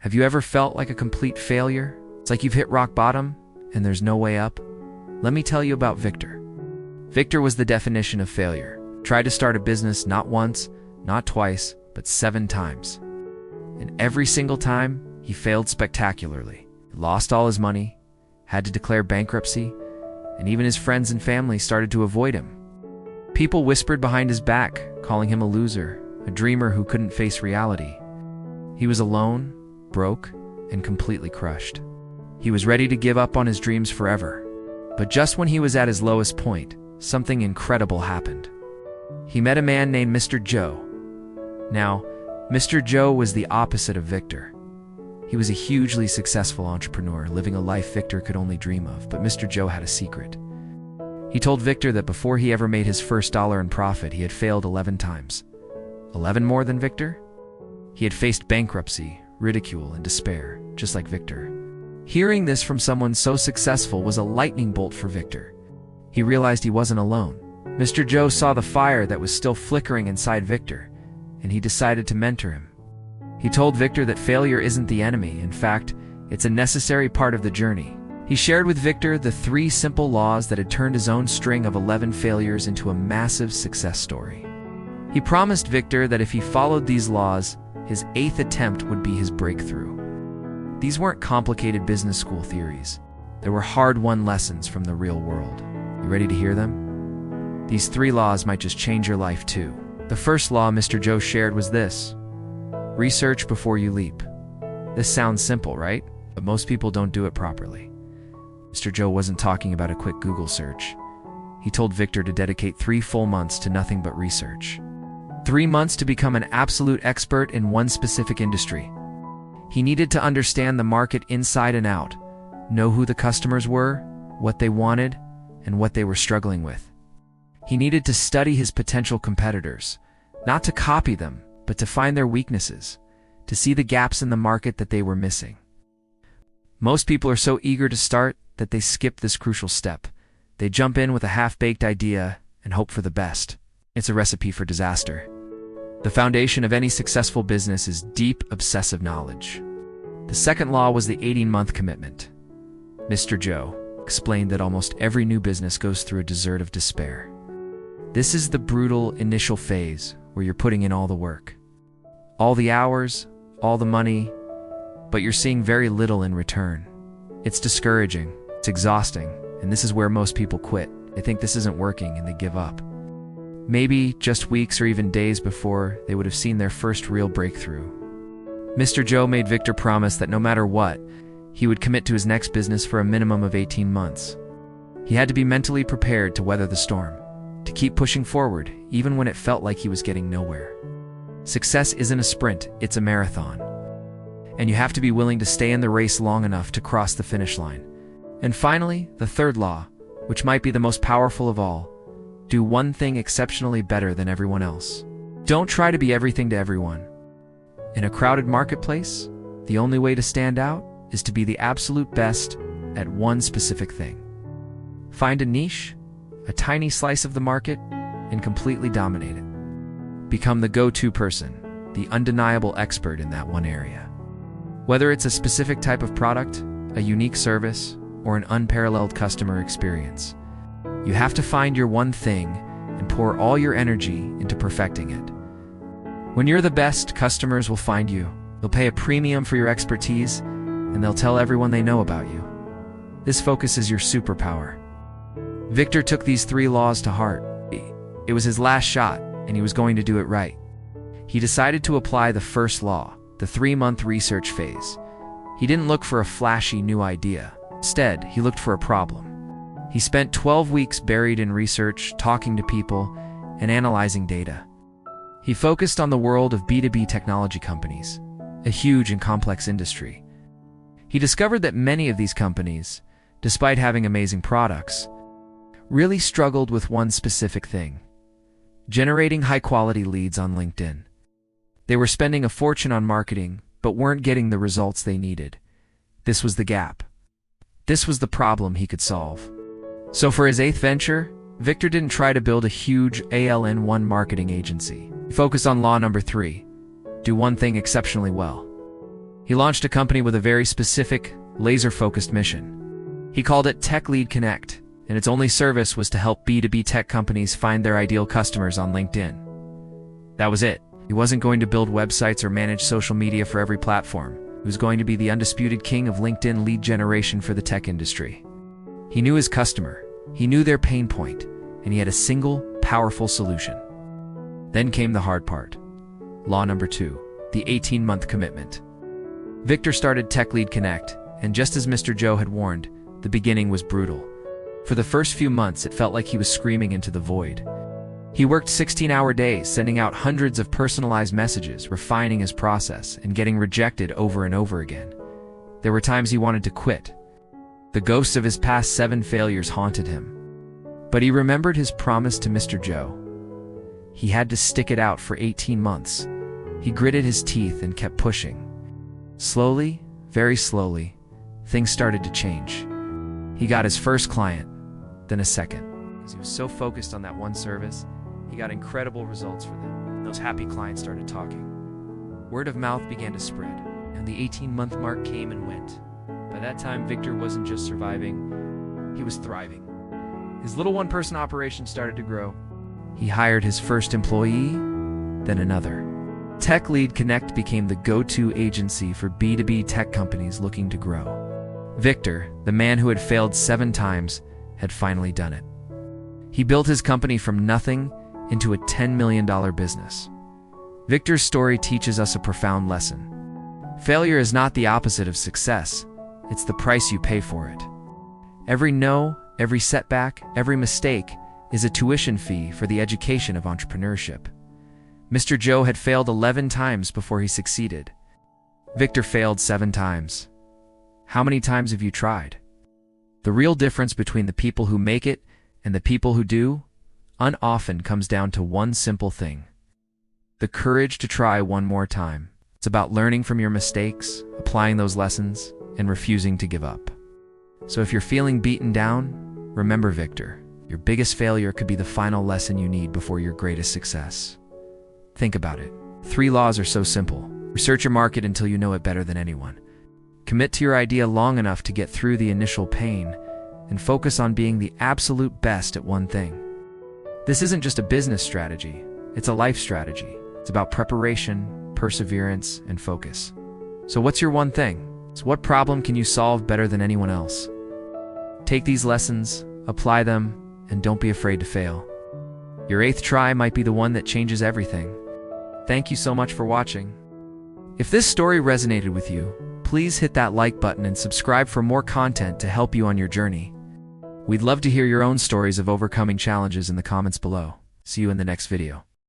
Have you ever felt like a complete failure? It's like you've hit rock bottom and there's no way up? Let me tell you about Victor. Victor was the definition of failure. Tried to start a business not once, not twice, but 7 times. And every single time, he failed spectacularly. He lost all his money, had to declare bankruptcy, and even his friends and family started to avoid him. People whispered behind his back, calling him a loser, a dreamer who couldn't face reality. He was alone, broke, and completely crushed. He was ready to give up on his dreams forever. But just when he was at his lowest point, something incredible happened. He met a man named Mr. Joe. Now, Mr. Joe was the opposite of Victor. He was a hugely successful entrepreneur, living a life Victor could only dream of, but Mr. Joe had a secret. He told Victor that before he ever made his first dollar in profit, he had failed 11 times. 11 more than Victor? He had faced bankruptcy, ridicule, and despair, just like Victor. Hearing this from someone so successful was a lightning bolt for Victor. He realized he wasn't alone. Mr. Joe saw the fire that was still flickering inside Victor, and he decided to mentor him. He told Victor that failure isn't the enemy. In fact, it's a necessary part of the journey. He shared with Victor the 3 simple laws that had turned his own string of 11 failures into a massive success story. He promised Victor that if he followed these laws, his 8th attempt would be his breakthrough. These weren't complicated business school theories. They were hard-won lessons from the real world. You ready to hear them? These 3 laws might just change your life too. The first law Mr. Joe shared was this: research before you leap. This sounds simple, right? But most people don't do it properly. Mr. Joe wasn't talking about a quick Google search. He told Victor to dedicate 3 full months to nothing but research. 3 months to become an absolute expert in one specific industry. He needed to understand the market inside and out, know who the customers were, what they wanted, and what they were struggling with. He needed to study his potential competitors, not to copy them, but to find their weaknesses, to see the gaps in the market that they were missing. Most people are so eager to start that they skip this crucial step. They jump in with a half-baked idea and hope for the best. It's a recipe for disaster. The foundation of any successful business is deep, obsessive knowledge. The second law was the 18-month commitment. Mr. Joe explained that almost every new business goes through a desert of despair. This is the brutal initial phase where you're putting in all the work, all the hours, all the money, but you're seeing very little in return. It's discouraging, it's exhausting, and this is where most people quit. They think this isn't working and they give up. Maybe just weeks or even days before they would have seen their first real breakthrough. Mr. Joe made Victor promise that no matter what, he would commit to his next business for a minimum of 18 months. He had to be mentally prepared to weather the storm, to keep pushing forward, even when it felt like he was getting nowhere. Success isn't a sprint, it's a marathon. And you have to be willing to stay in the race long enough to cross the finish line. And finally, the third law, which might be the most powerful of all: do one thing exceptionally better than everyone else. Don't try to be everything to everyone. In a crowded marketplace, the only way to stand out is to be the absolute best at one specific thing. Find a niche, a tiny slice of the market, and completely dominate it. Become the go-to person, the undeniable expert in that one area. Whether it's a specific type of product, a unique service, or an unparalleled customer experience, you have to find your one thing and pour all your energy into perfecting it. When you're the best, customers will find you. They'll pay a premium for your expertise, and they'll tell everyone they know about you. This focus is your superpower. Victor took these 3 laws to heart. It was his last shot, and he was going to do it right. He decided to apply the first law, the 3-month research phase. He didn't look for a flashy new idea. Instead, he looked for a problem. He spent 12 weeks buried in research, talking to people, and analyzing data. He focused on the world of B2B technology companies, a huge and complex industry. He discovered that many of these companies, despite having amazing products, really struggled with one specific thing: generating high-quality leads on LinkedIn. They were spending a fortune on marketing, but weren't getting the results they needed. This was the gap. This was the problem he could solve. So for his 8th venture, Victor didn't try to build a huge all-in-one marketing agency. He focused on law number 3, do one thing exceptionally well. He launched a company with a very specific, laser-focused mission. He called it Tech Lead Connect, and its only service was to help B2B tech companies find their ideal customers on LinkedIn. That was it. He wasn't going to build websites or manage social media for every platform. He was going to be the undisputed king of LinkedIn lead generation for the tech industry. He knew his customer, he knew their pain point, and he had a single, powerful solution. Then came the hard part. Law number 2, the 18-month commitment. Victor started Tech Lead Connect, and just as Mr. Joe had warned, the beginning was brutal. For the first few months, it felt like he was screaming into the void. He worked 16-hour days, sending out hundreds of personalized messages, refining his process, and getting rejected over and over again. There were times he wanted to quit. The ghosts of his past 7 failures haunted him. But he remembered his promise to Mr. Joe. He had to stick it out for 18 months. He gritted his teeth and kept pushing. Slowly, very slowly, things started to change. He got his first client, then a second. Because he was so focused on that one service, he got incredible results for them. Those happy clients started talking. Word of mouth began to spread, and the 18-month mark came and went. By that time, Victor wasn't just surviving, he was thriving. His little one-person operation started to grow. He hired his first employee, then another. Tech Lead Connect became the go-to agency for B2B tech companies looking to grow. Victor, the man who had failed 7 times, had finally done it. He built his company from nothing into a $10 million business. Victor's story teaches us a profound lesson. Failure is not the opposite of success, it's the price you pay for it. Every no, every setback, every mistake is a tuition fee for the education of entrepreneurship. Mr. Joe had failed 11 times before he succeeded. Victor failed 7 times. How many times have you tried? The real difference between the people who make it and the people who do often comes down to one simple thing: the courage to try one more time. It's about learning from your mistakes, applying those lessons, and refusing to give up. So if you're feeling beaten down, remember, Victor, your biggest failure could be the final lesson you need before your greatest success. Think about it. 3 laws are so simple. Research your market until you know it better than anyone. Commit to your idea long enough to get through the initial pain, and focus on being the absolute best at one thing. This isn't just a business strategy, it's a life strategy. It's about preparation, perseverance, and focus. So what's your one thing? So what problem can you solve better than anyone else? Take these lessons, apply them, and don't be afraid to fail. Your 8th try might be the one that changes everything. Thank you so much for watching. If this story resonated with you, please hit that like button and subscribe for more content to help you on your journey. We'd love to hear your own stories of overcoming challenges in the comments below. See you in the next video.